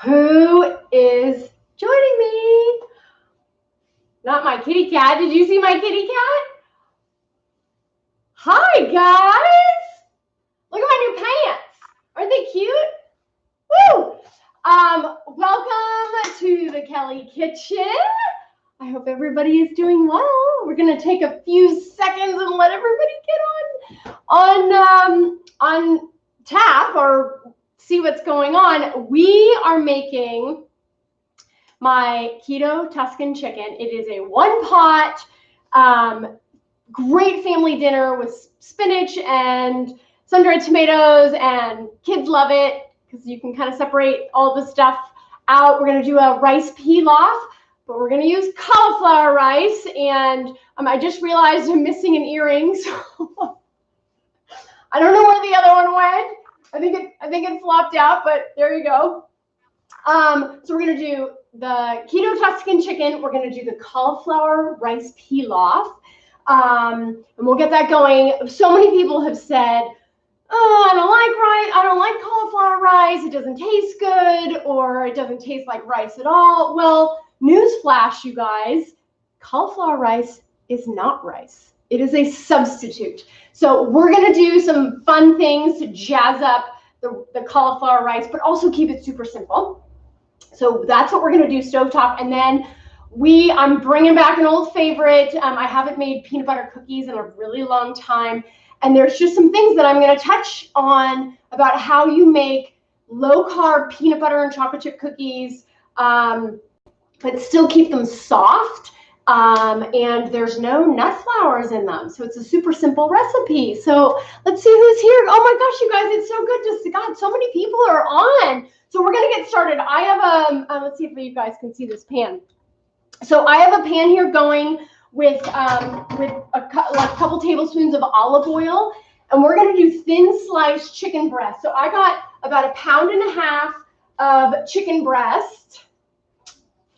Who is joining me? Not my kitty cat. Did you see my kitty cat? Hi, guys. Look at my new pants. Aren't they cute? Woo! Welcome to the Kellie kitchen. I hope everybody is doing well. We're going to take a few seconds and let everybody get on tap or see what's going on. We are making my Keto Tuscan chicken. It is a one-pot, great family dinner with spinach and sun-dried tomatoes, and kids love it because you can kind of separate all the stuff out. We're going to do a rice pilaf, but we're going to use cauliflower rice, and I just realized I'm missing an earring, so I don't know where the other one went. I think it flopped out, but there you go. So we're going to do the Keto Tuscan chicken. We're going to do the cauliflower rice pilaf, and we'll get that going. So many people have said, oh, I don't like rice. I don't like cauliflower rice. It doesn't taste good, or it doesn't taste like rice at all. Well, newsflash, you guys, cauliflower rice is not rice. It is a substitute. So we're going to do some fun things to jazz up the cauliflower rice, but also keep it super simple. So that's what we're going to do, stovetop. And then I'm bringing back an old favorite. I haven't made peanut butter cookies in a really long time. And there's just some things that I'm going to touch on about how you make low-carb peanut butter and chocolate chip cookies, but still keep them soft. And there's no nut flours in them. So it's a super simple recipe. So let's see who's here. Oh my gosh, you guys, it's so good to see. God, so many people are on. So we're going to get started. I have let's see if you guys can see this pan. So I have a pan here going with a couple tablespoons of olive oil, and we're going to do thin sliced chicken breast. So I got about 1.5 pounds of chicken breast,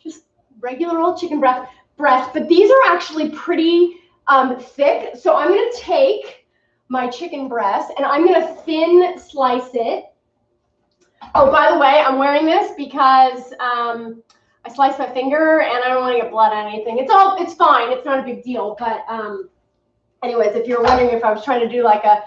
just regular old chicken breast, but these are actually pretty thick. So I'm going to take my chicken breast and I'm going to thin slice it. Oh, by the way, I'm wearing this because I sliced my finger and I don't want to get blood on anything. It's fine. It's not a big deal. But anyways, if you're wondering if I was trying to do like a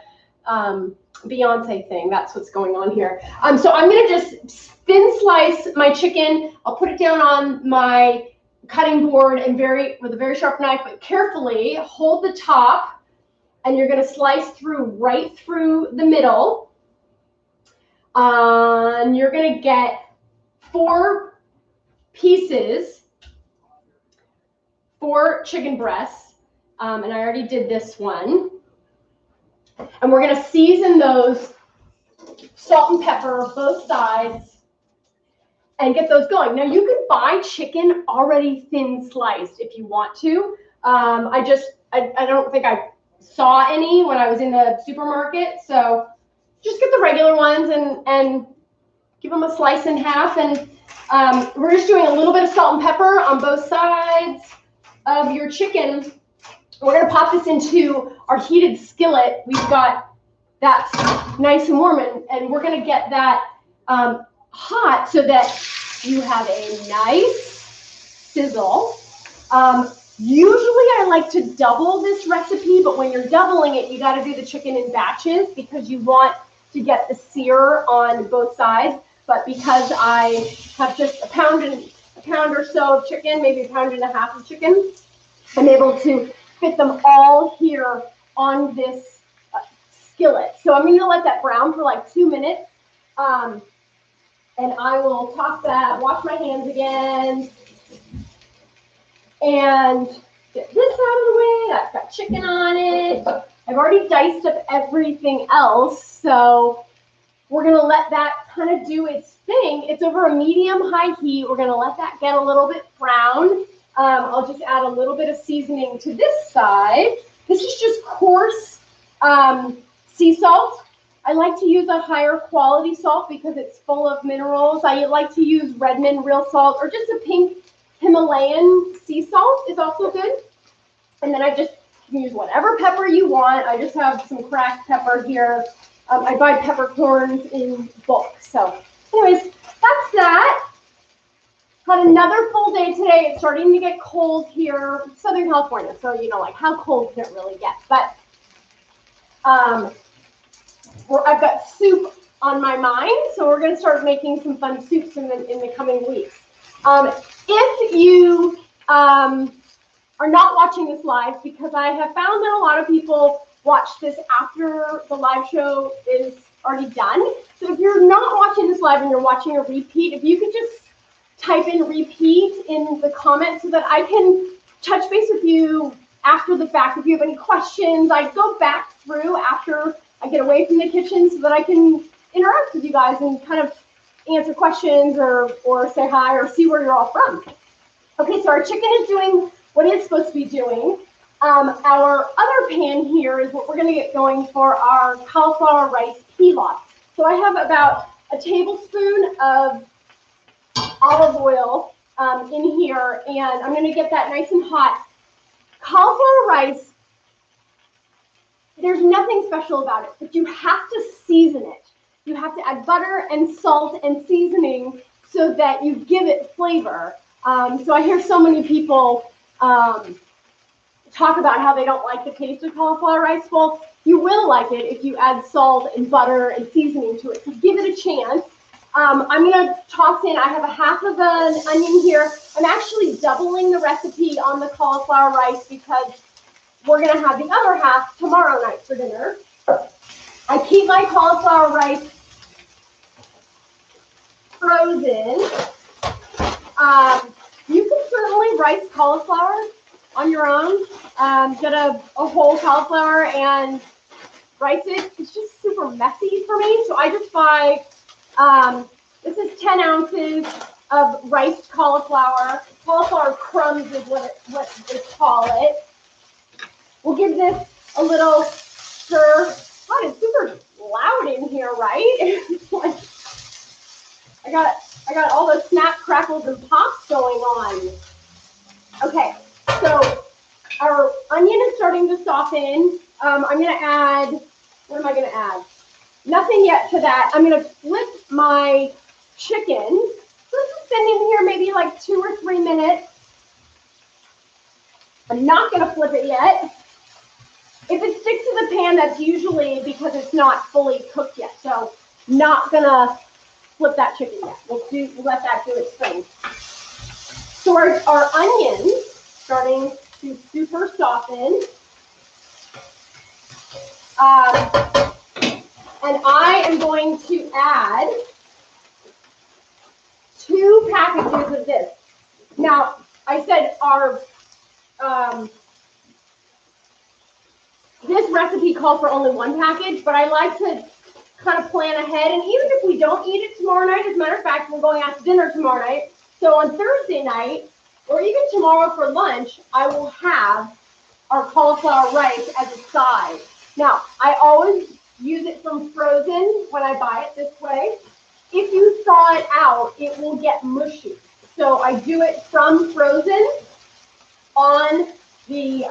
Beyonce thing, that's what's going on here. So I'm going to just thin slice my chicken. I'll put it down on my cutting board and with a very sharp knife, but carefully hold the top, and you're going to slice right through the middle. And you're going to get 4 pieces, 4 chicken breasts, and I already did this one. And we're going to season those, salt and pepper, both sides, and get those going. Now you can buy chicken already thin sliced if you want to. I don't think I saw any when I was in the supermarket, so just get the regular ones and give them a slice in half. And we're just doing a little bit of salt and pepper on both sides of your chicken. We're going to pop this into our heated skillet. We've got that nice and warm, and we're going to get that hot so that you have a nice sizzle. Usually I like to double this recipe, but when you're doubling it, you got to do the chicken in batches because you want to get the sear on both sides. But because I have just a pound or so of chicken, maybe 1.5 pounds of chicken, I'm able to fit them all here on this skillet. So I'm going to let that brown for like 2 minutes. And I will toss that, wash my hands again, and get this out of the way. That's got chicken on it. I've already diced up everything else, so we're going to let that kind of do its thing. It's over a medium-high heat. We're going to let that get a little bit brown. I'll just add a little bit of seasoning to this side. This is just coarse sea salt. I like to use a higher quality salt because it's full of minerals. I like to use Redmond real salt, or just a pink Himalayan sea salt is also good. And then you can use whatever pepper you want. I just have some cracked pepper here. I buy peppercorns in bulk. So anyways, that's that. Had another full day today. It's starting to get cold here, Southern California. So, you know, like how cold can it really get? But I've got soup on my mind, so we're going to start making some fun soups in the coming weeks. If you are not watching this live, because I have found that a lot of people watch this after the live show is already done. So if you're not watching this live and you're watching a repeat, if you could just type in repeat in the comments so that I can touch base with you after the fact. If you have any questions, I go back through after I get away from the kitchen so that I can interact with you guys and kind of answer questions or say hi or see where you're all from. Okay, so our chicken is doing what it's supposed to be doing. Our other pan here is what we're going to get going for our cauliflower rice pilaf. So I have about a tablespoon of olive oil in here, and I'm going to get that nice and hot. Cauliflower rice, there's nothing special about it, but you have to season it. You have to add butter and salt and seasoning so that you give it flavor. So I hear so many people talk about how they don't like the taste of cauliflower rice. Well, you will like it if you add salt and butter and seasoning to it. So give it a chance. I'm going to toss in, I have a half of an onion here. I'm actually doubling the recipe on the cauliflower rice because we're going to have the other half tomorrow night for dinner. I keep my cauliflower rice frozen. You can certainly rice cauliflower on your own. Get a whole cauliflower and rice it. It's just super messy for me, so I just buy, this is 10 ounces of riced cauliflower. Cauliflower crumbs is what they call it. We'll give this a little stir. God, it's super loud in here, right? It's like I got all those snap, crackles, and pops going on. Okay, so our onion is starting to soften. I'm going to add, what am I going to add? Nothing yet to that. I'm going to flip my chicken. So this has been in here maybe like 2 or 3 minutes. I'm not going to flip it yet. If it sticks to the pan, that's usually because it's not fully cooked yet. So not going to flip that chicken yet. We'll let that do its thing. So our onions starting to super soften. And I am going to add 2 packages of this. Now, I said our this recipe called for only 1 package, but I like to kind of plan ahead. And even if we don't eat it tomorrow night, as a matter of fact, we're going out to dinner tomorrow night. So on Thursday night, or even tomorrow for lunch, I will have our cauliflower rice as a side. Now, I always use it from frozen when I buy it this way. If you thaw it out, it will get mushy. So I do it from frozen on the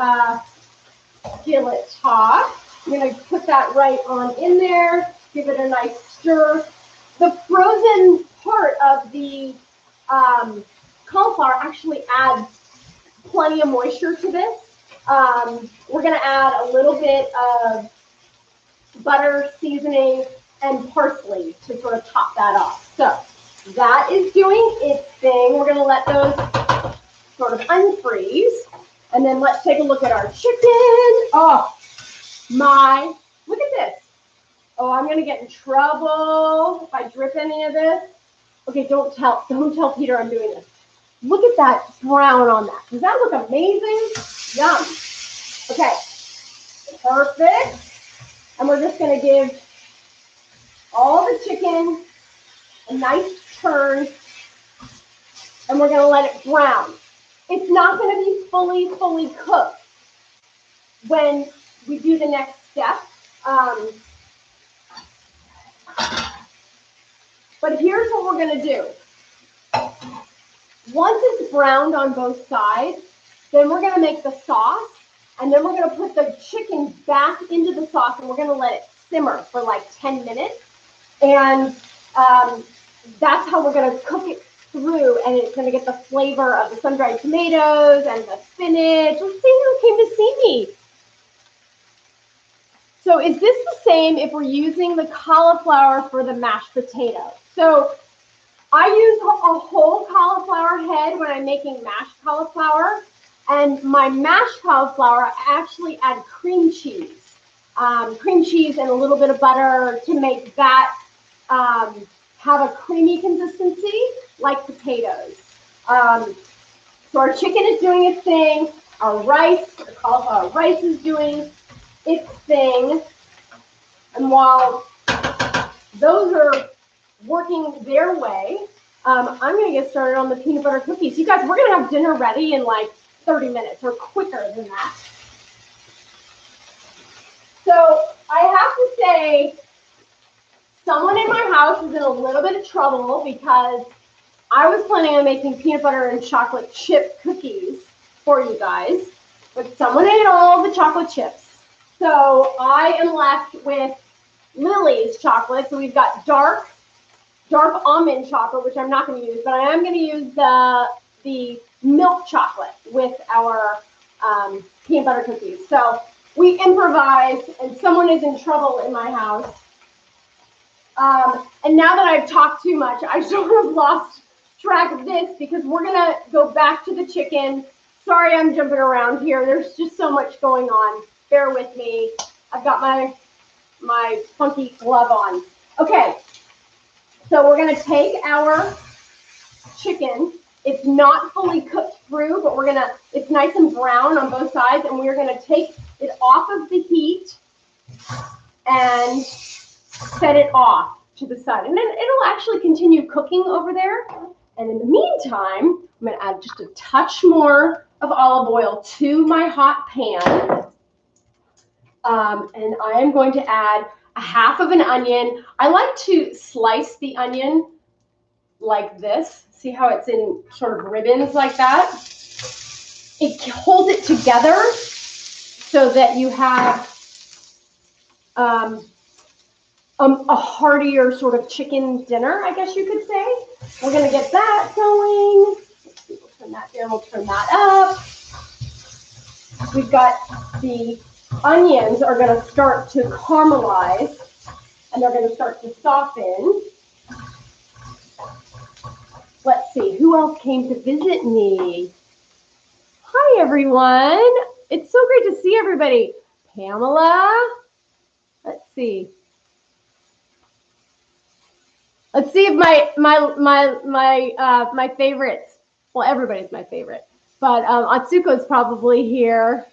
skillet top. I'm going to put that right on in there, give it a nice stir. The frozen part of the cauliflower actually adds plenty of moisture to this. We're going to add a little bit of butter, seasoning, and parsley to sort of top that off. So that is doing its thing. We're going to let those sort of unfreeze. And then let's take a look at our chicken. Oh, my, look at this. Oh, I'm going to get in trouble if I drip any of this. Okay, don't tell Peter I'm doing this. Look at that brown on that. Does that look amazing? Yum. Okay, perfect. And we're just going to give all the chicken a nice turn. And we're going to let it brown. It's not going to be fully cooked when we do the next step. But here's what we're going to do. Once it's browned on both sides, then we're going to make the sauce, and then we're going to put the chicken back into the sauce, and we're going to let it simmer for like 10 minutes. And that's how we're going to cook it through, and it's going to get the flavor of the sun-dried tomatoes and the spinach. Let's see who came to see me. So is this the same if we're using the cauliflower for the mashed potato? So I use a whole cauliflower head when I'm making mashed cauliflower. And my mashed cauliflower, I actually add cream cheese and a little bit of butter to make that have a creamy consistency like potatoes. So our chicken is doing its thing. Our rice, the cauliflower rice is doing its thing. And while those are working their way, I'm going to get started on the peanut butter cookies. You guys, we're going to have dinner ready in like 30 minutes or quicker than that. So I have to say, someone in my house is in a little bit of trouble because I was planning on making peanut butter and chocolate chip cookies for you guys, but someone ate all the chocolate chips. So I am left with Lily's chocolate. So we've got dark almond chocolate, which I'm not going to use, but I am going to use the milk chocolate with our peanut butter cookies. So we improvise, and someone is in trouble in my house. And now that I've talked too much, I sort of lost track of this because we're going to go back to the chicken. Sorry, I'm jumping around here. There's just so much going on. Bear with me. I've got my funky glove on. Okay, so we're going to take our chicken. It's not fully cooked through, but it's nice and brown on both sides, and we're going to take it off of the heat and set it off to the side. And then it'll actually continue cooking over there. And in the meantime, I'm going to add just a touch more of olive oil to my hot pan. And I am going to add a half of an onion. I like to slice the onion like this. See how it's in sort of ribbons like that? It holds it together so that you have a heartier sort of chicken dinner, I guess you could say. We're going to get that going. Let's see, we'll turn that down. We'll turn that up. We've got the onions are going to start to caramelize, and they're going to start to soften. Let's see, who else came to visit me? Hi, everyone. It's so great to see everybody. Pamela. Let's see. Let's see if my favorites. Well, everybody's my favorite, but Atsuko's probably here.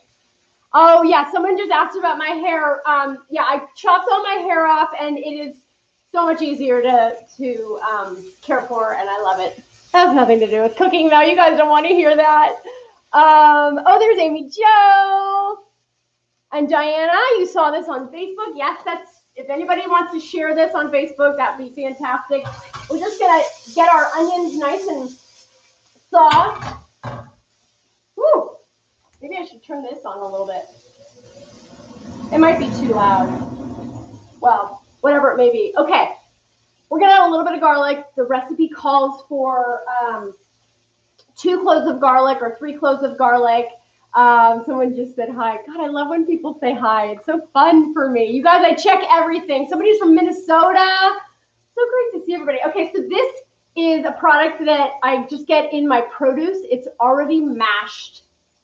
Oh yeah, someone just asked about my hair. Yeah, I chopped all my hair off, and it is so much easier to care for, and I love it. That has nothing to do with cooking, though. You guys don't want to hear that. Oh, there's Amy Jo and Diana. You saw this on Facebook. Yes, if anybody wants to share this on Facebook, that'd be fantastic. We're just gonna get our onions nice and soft. Woo! Maybe I should turn this on a little bit. It might be too loud. Well, whatever it may be. Okay, we're gonna add a little bit of garlic. The recipe calls for 2 cloves of garlic or 3 cloves of garlic. Someone just said hi. God, I love when people say hi. It's so fun for me. You guys, I check everything. Somebody's from Minnesota. So great to see everybody. Okay, so this is a product that I just get in my produce. It's already mashed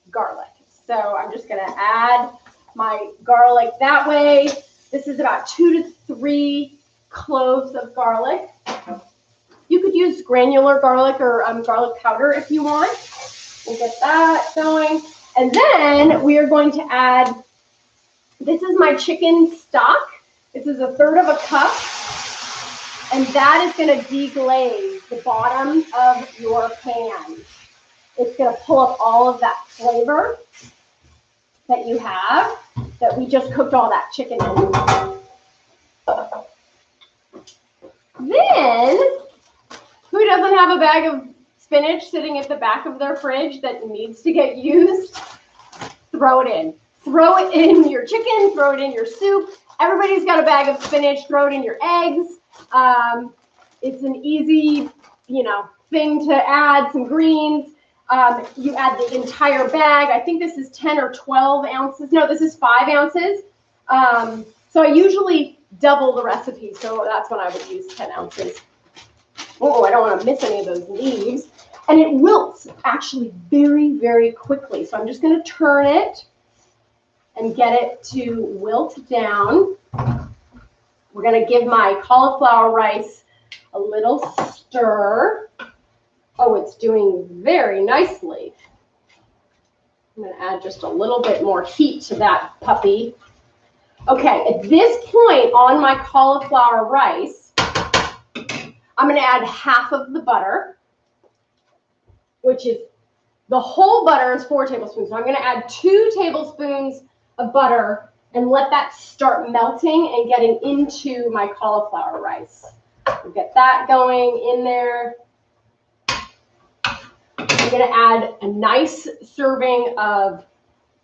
garlic. So I'm just going to add my garlic that way. This is about 2 to 3 cloves of garlic. You could use granular garlic or garlic powder if you want. We'll get that going. And then we are going to add, this is my chicken stock. This is 1/3 cup. And that is going to deglaze the bottom of your pan. It's going to pull up all of that flavor that you have, that we just cooked all that chicken in. Then, who doesn't have a bag of spinach sitting at the back of their fridge that needs to get used? Throw it in. Throw it in your chicken, throw it in your soup. Everybody's got a bag of spinach, throw it in your eggs. It's an easy, thing to add some greens. You add the entire bag. I think this is 10 or 12 ounces. No, this is 5 ounces. So I usually double the recipe, so that's when I would use 10 ounces. Oh, I don't want to miss any of those leaves. And it wilts actually very, very quickly. So I'm just going to turn it and get it to wilt down. We're going to give my cauliflower rice a little stir. Oh, it's doing very nicely. I'm going to add just a little bit more heat to that puppy. Okay, at this point on my cauliflower rice, I'm going to add half of the butter, which is, the whole butter is 4 tablespoons. So I'm going to add 2 tablespoons of butter and let that start melting and getting into my cauliflower rice. We'll get that going in there. I'm going to add a nice serving of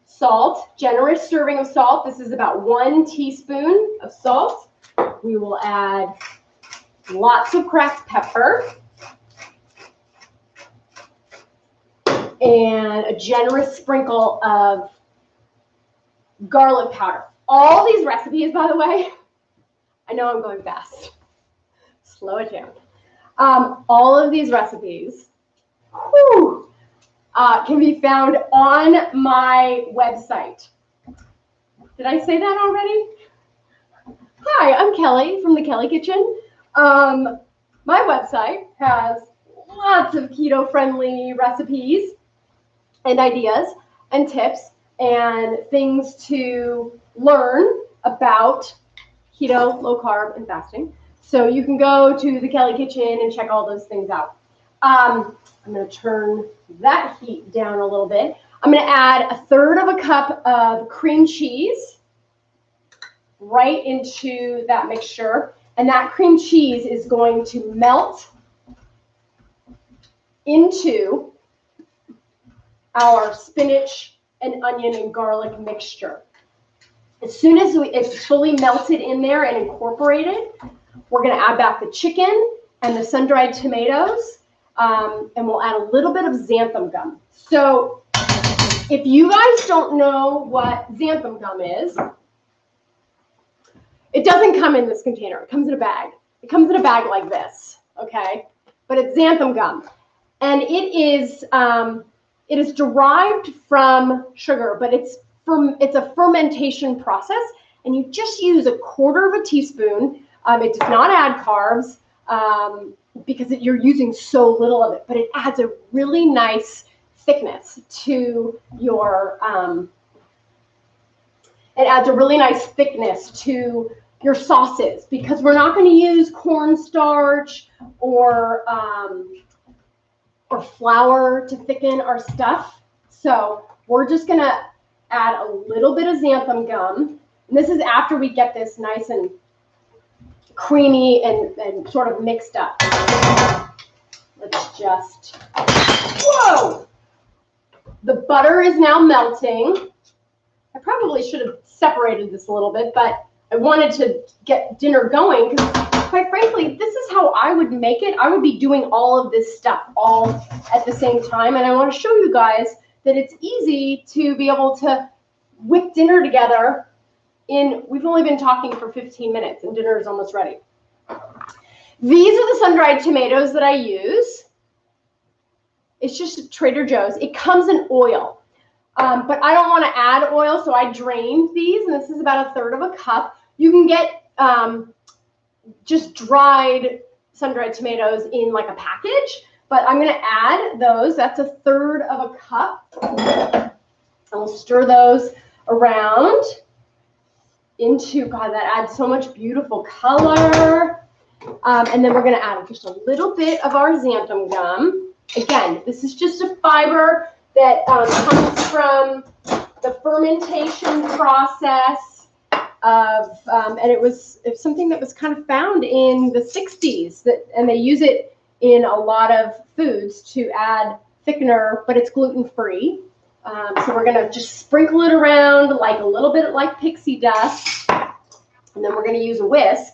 salt, generous serving of salt. This is about 1 teaspoon of salt. We will add lots of cracked pepper and a generous sprinkle of garlic powder. All these recipes, by the way, I know I'm going fast. Slow it down. All of these recipes can be found on my website. Did I say that already? Hi, I'm Kelly from the Kellie Kitchen. My website has lots of keto-friendly recipes and ideas and tips and things to learn about keto, low carb, and fasting. So you can go to the Kellie Kitchen and check all those things out. I'm going to turn that heat down a little bit. I'm going to add 1/3 cup of cream cheese right into that mixture. And that cream cheese is going to melt into our spinach and onion and garlic mixture. As soon as it's fully melted in there and incorporated, we're going to add back the chicken and the sun-dried tomatoes, and we'll add a little bit of xanthan gum. So if you guys don't know what xanthan gum is, it doesn't come in this container. It comes in a bag. It comes in a bag like this, okay? But it's xanthan gum, and it is derived from sugar, but it's a fermentation process, and you just use 1/4 teaspoon. It does not add carbs because you're using so little of it, but it adds a really nice thickness to your sauces, because we're not going to use cornstarch or flour to thicken our stuff. So we're just going to add a little bit of xanthan gum. And this is after we get this nice and creamy and sort of mixed up. Let's just, whoa! The butter is now melting. I probably should have separated this a little bit, but I wanted to get dinner going because, quite frankly, this is how I would make it. I would be doing all of this stuff all at the same time, and I want to show you guys that it's easy to be able to whip dinner together we've only been talking for 15 minutes, and dinner is almost ready. These are the sun-dried tomatoes that I use. It's just Trader Joe's. It comes in oil, but I don't want to add oil, so I drained these, and this is about 1/3 cup. You can get just dried sun-dried tomatoes in like a package, but I'm going to add those. That's 1/3 cup. And we'll stir those around into, God, that adds so much beautiful color. And then we're going to add just a little bit of our xanthan gum. Again, this is just a fiber that comes from the fermentation process of, and it's something that was kind of found in the 60s, and they use it in a lot of foods to add thickener, but it's gluten-free. So we're going to just sprinkle it around like a little bit like pixie dust, and then we're going to use a whisk,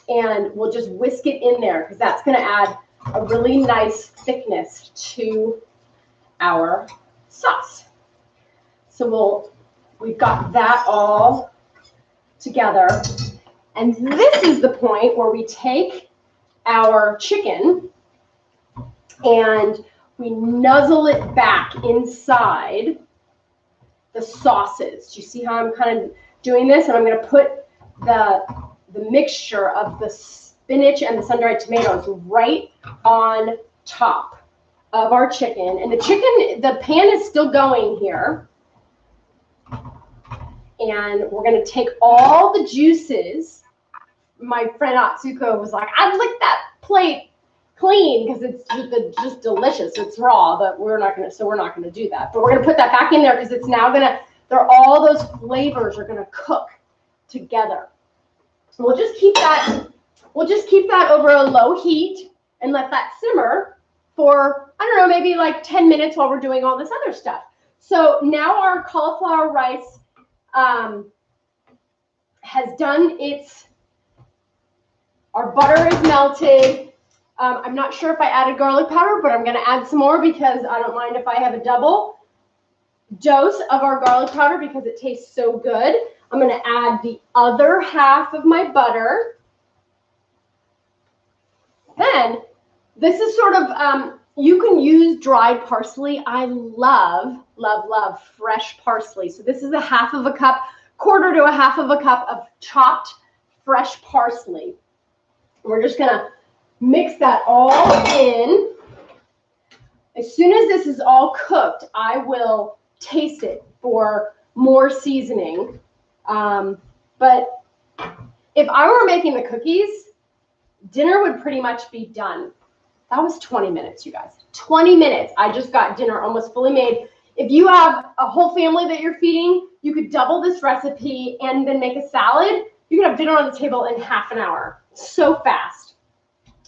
and we'll just whisk it in there because that's going to add a really nice thickness to our sauce. So we've got that all together. And this is the point where we take our chicken and we nuzzle it back inside the sauces. Do you see how I'm kind of doing this? And I'm going to put the mixture of the spinach and the sun-dried tomatoes right on top of our chicken. And the pan is still going here. And we're going to take all the juices. My friend Atsuko was like, I'd lick that plate clean because it's just delicious. It's raw, but we're not going to do that. But we're going to put that back in there because it's now going to, all those flavors are going to cook together. So we'll just keep that over a low heat and let that simmer for, I don't know, maybe like 10 minutes while we're doing all this other stuff. So now our cauliflower rice has done our butter is melted. I'm not sure if I added garlic powder, but I'm going to add some more because I don't mind if I have a double dose of our garlic powder because it tastes so good. I'm going to add the other half of my butter. Then this is sort of, you can use dried parsley. I love, love, love fresh parsley. So this is a half of a cup, quarter to a half of a cup of chopped fresh parsley. We're just going to mix that all in. As soon as this is all cooked, I will taste it for more seasoning. But if I were making the cookies, dinner would pretty much be done. That was 20 minutes, you guys. 20 minutes. I just got dinner almost fully made. If you have a whole family that you're feeding, you could double this recipe and then make a salad. You can have dinner on the table in half an hour. So fast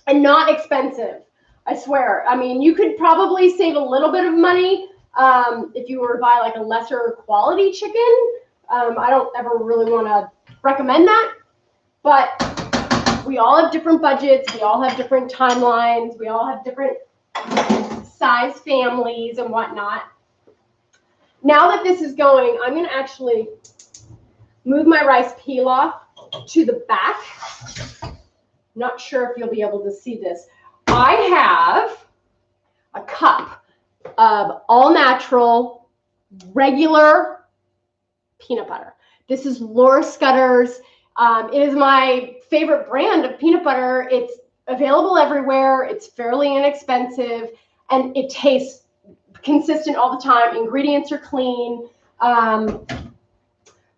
and not expensive. I swear. I mean, you could probably save a little bit of money if you were to buy like a lesser quality chicken. I don't ever really want to recommend that, but we all have different budgets. We all have different timelines. We all have different size families and whatnot. Now that this is going, I'm going to actually move my rice pilaf to the back. Not sure if you'll be able to see this. I have a cup of all natural, regular peanut butter. This is Laura Scudder's. It is my favorite brand of peanut butter. It's available everywhere. It's fairly inexpensive, and it tastes consistent all the time. Ingredients are clean.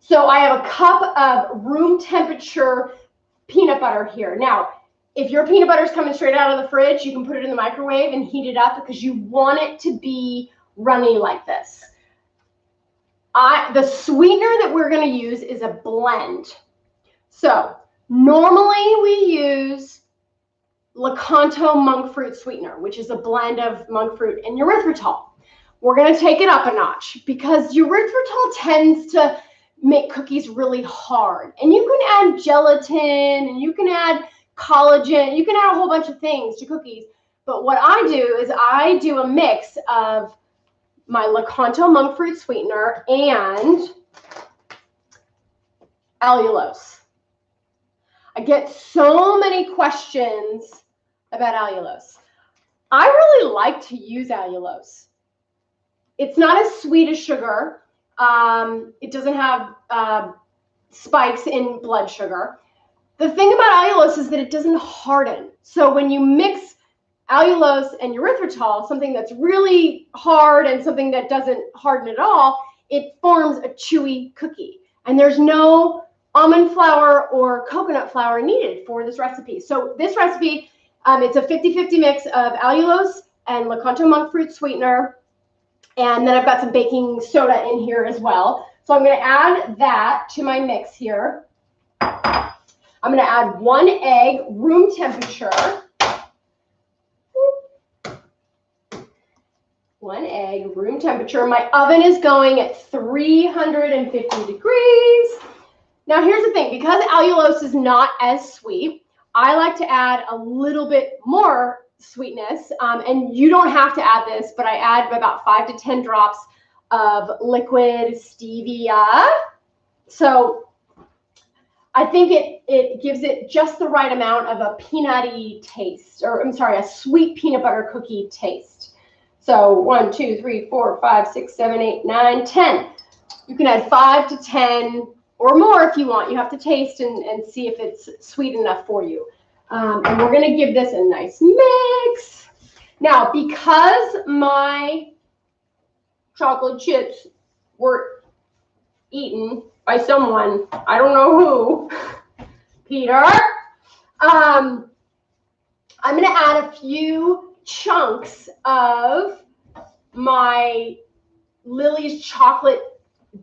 So I have a cup of room temperature peanut butter here. Now, if your peanut butter is coming straight out of the fridge, you can put it in the microwave and heat it up because you want it to be runny like this. The sweetener that we're going to use is a blend. So normally we use Lakanto monk fruit sweetener, which is a blend of monk fruit and erythritol. We're going to take it up a notch because erythritol tends to make cookies really hard. And you can add gelatin and you can add collagen. You can add a whole bunch of things to cookies. But what I do is I do a mix of my Lakanto monk fruit sweetener and allulose. I get so many questions about allulose. I really like to use allulose. It's not as sweet as sugar. It doesn't have spikes in blood sugar. The thing about allulose is that it doesn't harden. So when you mix allulose and erythritol, something that's really hard and something that doesn't harden at all, it forms a chewy cookie. And there's no almond flour or coconut flour needed for this recipe. So this recipe, it's a 50-50 mix of allulose and Lakanto monk fruit sweetener. And then I've got some baking soda in here as well. So I'm going to add that to my mix here. I'm going to add 1 egg, room temperature. 1 egg, room temperature. My oven is going at 350 degrees. Now here's the thing, because allulose is not as sweet, I like to add a little bit more sweetness. And you don't have to add this, but I add about 5 to 10 drops of liquid stevia. So I think it gives it just the right amount of a peanutty taste, or I'm sorry, a sweet peanut butter cookie taste. So 1, 2, 3, 4, 5, 6, 7, 8, 9, 10. You can add 5 to 10 or more if you want. You have to taste and see if it's sweet enough for you. And we're going to give this a nice mix. Now, because my chocolate chips were eaten by someone, I don't know who, Peter, I'm going to add a few chunks of my Lily's chocolate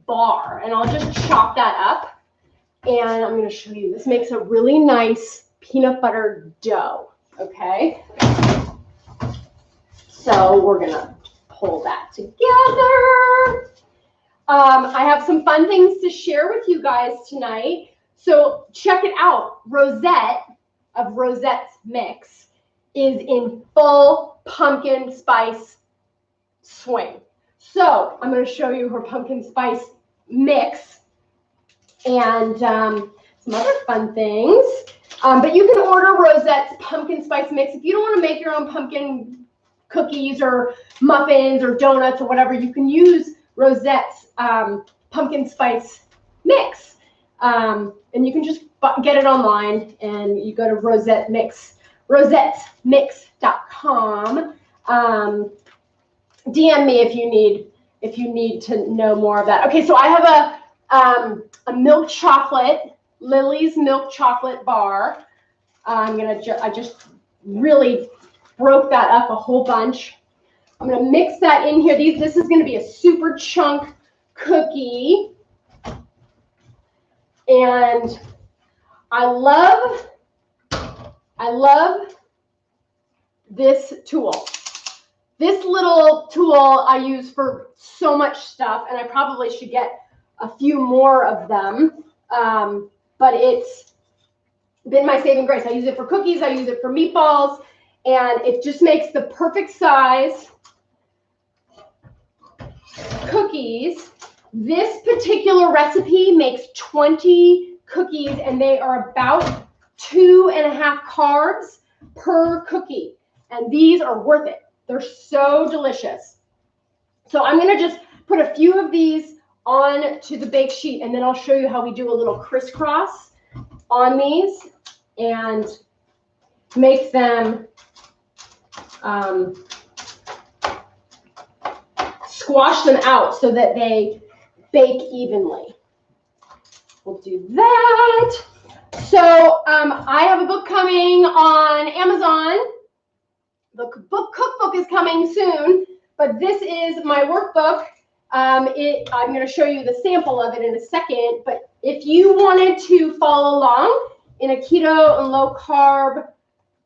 bar, and I'll just chop that up, and I'm going to show you. This makes a really nice peanut butter dough, okay? So we're going to pull that together. I have some fun things to share with you guys tonight. So check it out. Rosette of Rosette's Mix is in full pumpkin spice swing. So I'm going to show you her pumpkin spice mix and some other fun things. But you can order Rosette's pumpkin spice mix. If you don't want to make your own pumpkin cookies or muffins or donuts or whatever, you can use Rosette's pumpkin spice mix. And you can just get it online, and you go to rosettesmix.com. DM me if you need to know more of that. Okay, so I have a milk chocolate, Lily's milk chocolate bar. I just really broke that up a whole bunch. I'm gonna mix that in here. This is gonna be a super chunk cookie, and I love this tool. This little tool I use for so much stuff, and I probably should get a few more of them, but it's been my saving grace. I use it for cookies, I use it for meatballs, and it just makes the perfect size cookies. This particular recipe makes 20 cookies, and they are about 2.5 carbs per cookie, and these are worth it. They're so delicious. So I'm going to just put a few of these on to the bake sheet, and then I'll show you how we do a little crisscross on these and make them squash them out so that they bake evenly. We'll do that. So I have a book coming on Amazon. The book cookbook is coming soon, but this is my workbook. I'm going to show you the sample of it in a second, but if you wanted to follow along in a keto and low carb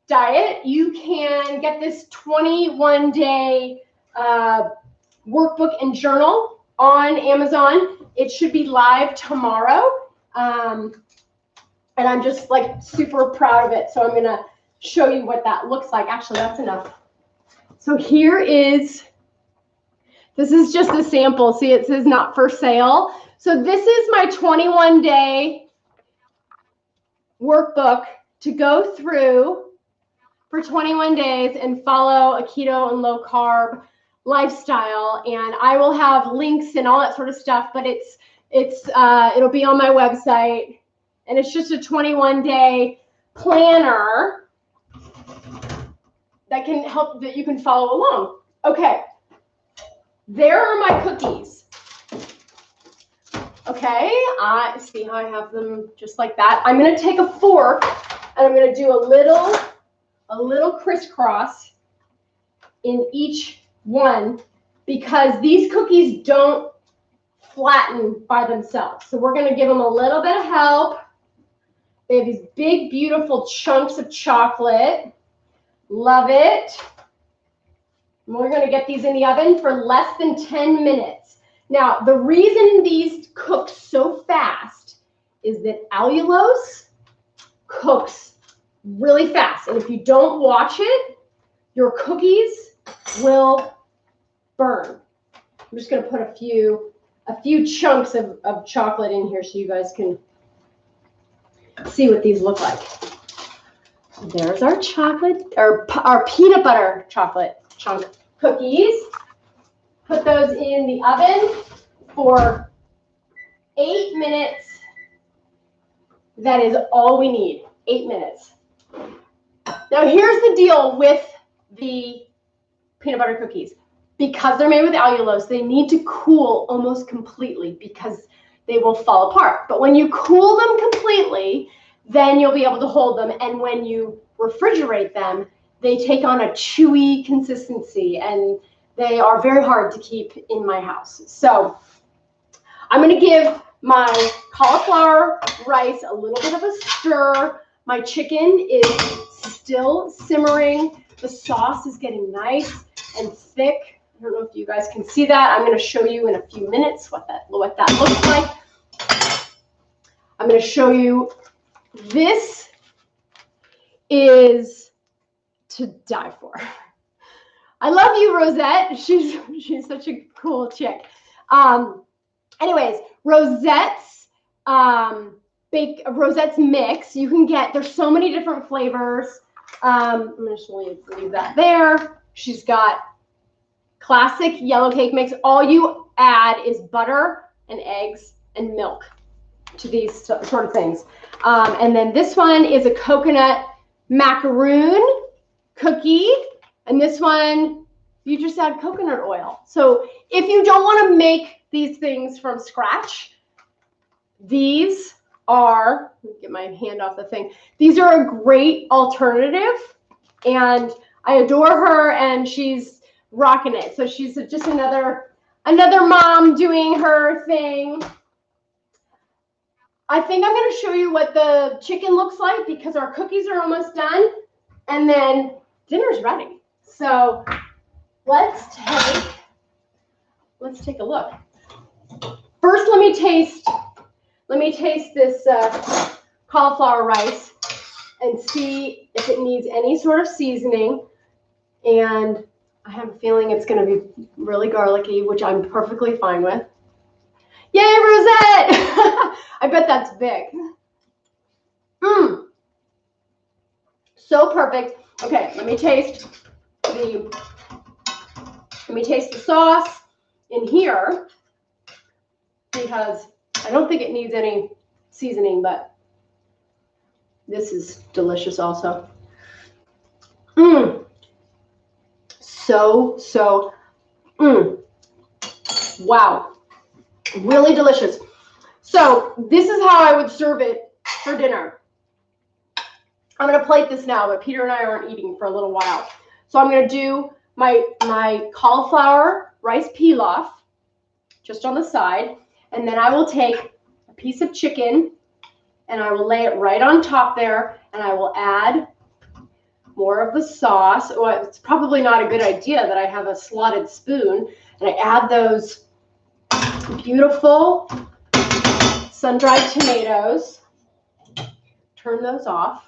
diet, you can get this 21-day workbook and journal on Amazon. It should be live tomorrow, and I'm just like super proud of it. So I'm going to show you what that looks like. Actually, that's enough. So this is just a sample. See, it says not for sale. So this is my 21-day workbook to go through for 21 days and follow a keto and low carb lifestyle. And I will have links and all that sort of stuff, but it'll be on my website, and it's just a 21-day planner that can help, that you can follow along. Okay, there are my cookies. Okay, I see how I have them just like that. I'm going to take a fork and I'm going to do a little crisscross in each one, because these cookies don't flatten by themselves. So we're going to give them a little bit of help. They have these big, beautiful chunks of chocolate. Love it. And we're going to get these in the oven for less than 10 minutes. Now, the reason these cook so fast is that allulose cooks really fast. And if you don't watch it, your cookies will burn. I'm just going to put a few chunks of chocolate in here so you guys can see what these look like. There's our chocolate, our peanut butter chocolate chunk cookies. Put those in the oven for 8 minutes. That is all we need, 8 minutes. Now here's the deal with the peanut butter cookies. Because they're made with allulose, they need to cool almost completely because they will fall apart. But when you cool them completely, then you'll be able to hold them. And when you refrigerate them, they take on a chewy consistency, and they are very hard to keep in my house. So I'm going to give my cauliflower rice a little bit of a stir. My chicken is still simmering. The sauce is getting nice and thick. I don't know if you guys can see that. I'm going to show you in a few minutes what that looks like. I'm going to show you. This is to die for. I love you, Rosette. She's such a cool chick. Anyways, Rosette's mix. You can get. There's so many different flavors. I'm going to leave that there. She's got classic yellow cake mix. All you add is butter and eggs and milk to these sort of things. And then this one is a coconut macaroon cookie. And this one, you just add coconut oil. So if you don't want to make these things from scratch, these are, let me get my hand off the thing. These are a great alternative. And I adore her, and she's rocking it. So she's just another mom doing her thing. I think I'm going to show you what the chicken looks like because our cookies are almost done, and then dinner's ready. So let's take a look. First, let me taste this cauliflower rice and see if it needs any sort of seasoning. And I have a feeling it's going to be really garlicky, which I'm perfectly fine with. Yay, Rosette! I bet that's big. So perfect. Okay, let me taste the sauce in here because I don't think it needs any seasoning, but this is delicious also. Wow. Really delicious. So this is how I would serve it for dinner. I'm going to plate this now, but Peter and I aren't eating for a little while. So I'm going to do my cauliflower rice pilaf just on the side. And then I will take a piece of chicken and I will lay it right on top there. And I will add more of the sauce. Well, it's probably not a good idea that I have a slotted spoon. And I add those beautiful sun-dried tomatoes. Turn those off.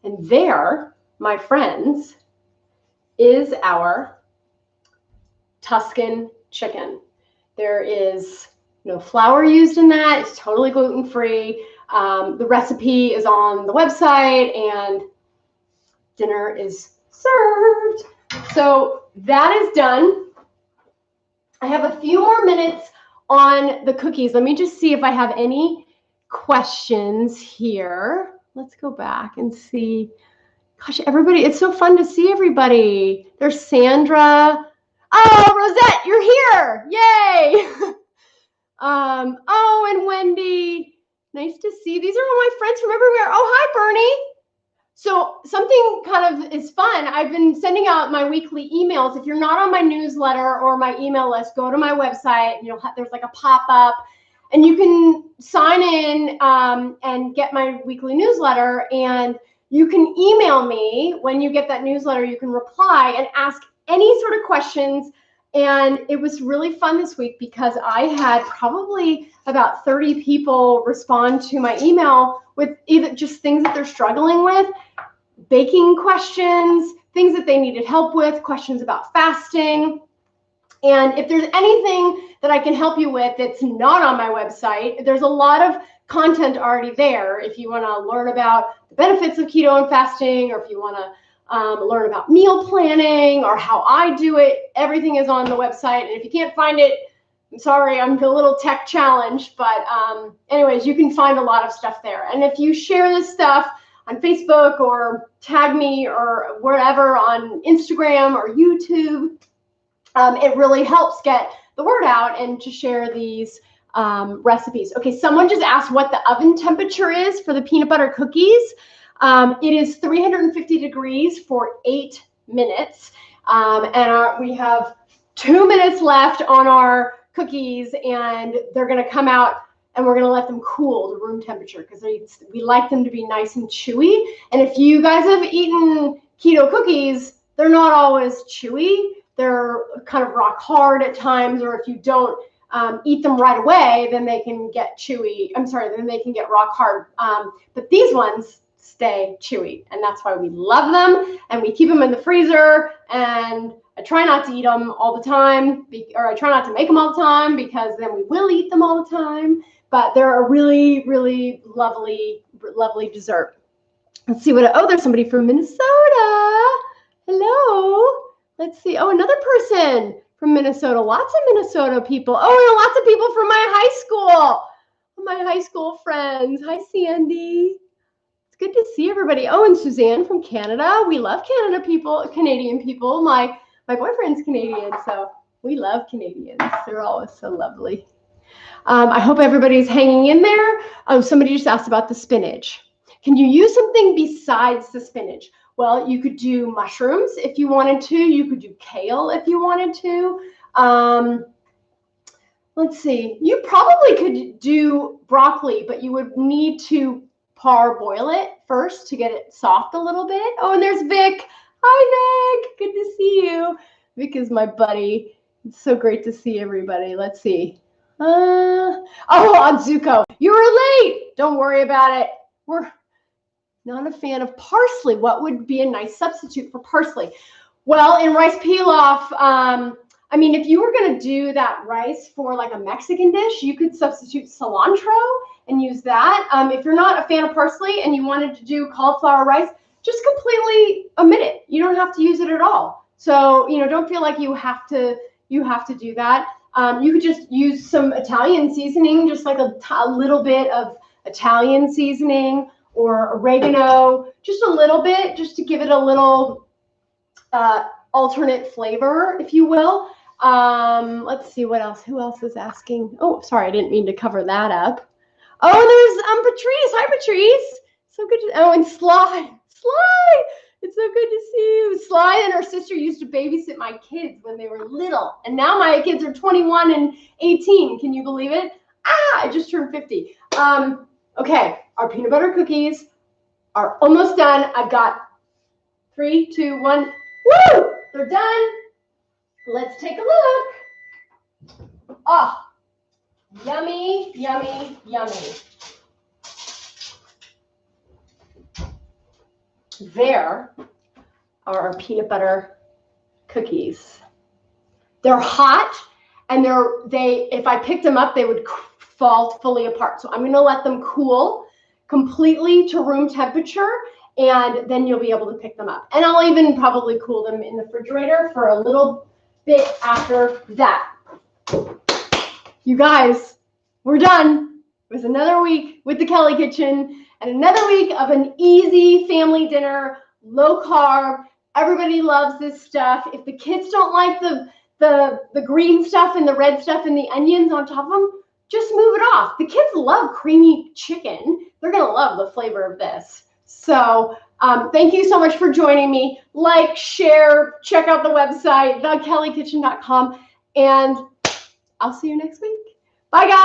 And there, my friends, is our Tuscan chicken. There is no flour used in that. It's totally gluten-free. The recipe is on the website, and dinner is served. So that is done. I have a few more minutes on the cookies. Let me just see if I have any questions here. Let's go back and see. Gosh, everybody, it's so fun to see everybody. There's Sandra. Oh, Rosette, you're here. Yay. Oh, and Wendy. Nice to see you. These are all my friends from everywhere. Oh, hi, Bernie. So something kind of is fun. I've been sending out my weekly emails. If you're not on my newsletter or my email list, go to my website. There's like a pop-up, and you can sign in and get my weekly newsletter. And you can email me when you get that newsletter. You can reply and ask any sort of questions. And it was really fun this week because I had probably about 30 people respond to my email with either just things that they're struggling with, baking questions, things that they needed help with, questions about fasting. And if there's anything that I can help you with that's not on my website, there's a lot of content already there. If you want to learn about the benefits of keto and fasting, or if you want to learn about meal planning or how I do it, everything is on the website. And if you can't find it, I'm sorry, I'm a little tech challenged, but anyways, you can find a lot of stuff there. And if you share this stuff on Facebook or tag me or wherever on Instagram or YouTube, it really helps get the word out and to share these recipes. Okay, someone just asked what the oven temperature is for the peanut butter cookies. It is 350 degrees for 8 minutes. And we have 2 minutes left on our cookies, and they're going to come out, and we're going to let them cool to room temperature because we like them to be nice and chewy. And if you guys have eaten keto cookies, they're not always chewy. They're kind of rock hard at times, or if you don't eat them right away, then they can get chewy. I'm sorry, then they can get rock hard. But these ones stay chewy, and that's why we love them, and we keep them in the freezer. And I try not to eat them all the time, or I try not to make them all the time, because then we will eat them all the time. But they're a really, really lovely, lovely dessert. Let's see what, oh, there's somebody from Minnesota. Hello. Let's see. Oh, another person from Minnesota. Lots of Minnesota people. Oh, and lots of people from my high school. My high school friends. Hi, Sandy. It's good to see everybody. Oh, and Suzanne from Canada. We love Canadian people. My boyfriend's Canadian, so we love Canadians. They're always so lovely. I hope everybody's hanging in there. Oh, somebody just asked about the spinach. Can you use something besides the spinach? Well, you could do mushrooms if you wanted to. You could do kale if you wanted to. Let's see. You probably could do broccoli, but you would need to parboil it first to get it soft a little bit. Oh, and there's Vic. Hi, Vic. Good to see you. Vic is my buddy. It's so great to see everybody. Let's see. Oh, Anzuko. You were late. Don't worry about it. We're not a fan of parsley. What would be a nice substitute for parsley? Well, in rice pilaf, I mean, if you were going to do that rice for like a Mexican dish, you could substitute cilantro and use that. If you're not a fan of parsley and you wanted to do cauliflower rice, just completely omit it. You don't have to use it at all. So, don't feel like you have to do that. You could just use some Italian seasoning, just like a little bit of Italian seasoning or oregano, just a little bit, just to give it a little alternate flavor, if you will. Let's see what else. Who else is asking? Oh, sorry, I didn't mean to cover that up. Oh, there's Patrice. Hi, Patrice. So good to. Oh, and Sly. It's so good to see you. Sly and her sister used to babysit my kids when they were little, and now my kids are 21 and 18. Can you believe it? I just turned 50. Okay, our peanut butter cookies are almost done. I've got 3, 2, 1. Woo! They're done. Let's take a look. Oh, yummy, yummy, yummy. There are our peanut butter cookies. They're hot, and if I picked them up, they would fall fully apart. So I'm going to let them cool completely to room temperature, and then you'll be able to pick them up. And I'll even probably cool them in the refrigerator for a little bit after that. You guys, we're done. It was another week with the Kellie Kitchen and another week of an easy family dinner, low carb. Everybody loves this stuff. If the kids don't like the green stuff and the red stuff and the onions on top of them, just move it off. The kids love creamy chicken. They're going to love the flavor of this. So thank you so much for joining me. Like, share, check out the website, thekelliekitchen.com, and I'll see you next week. Bye, guys.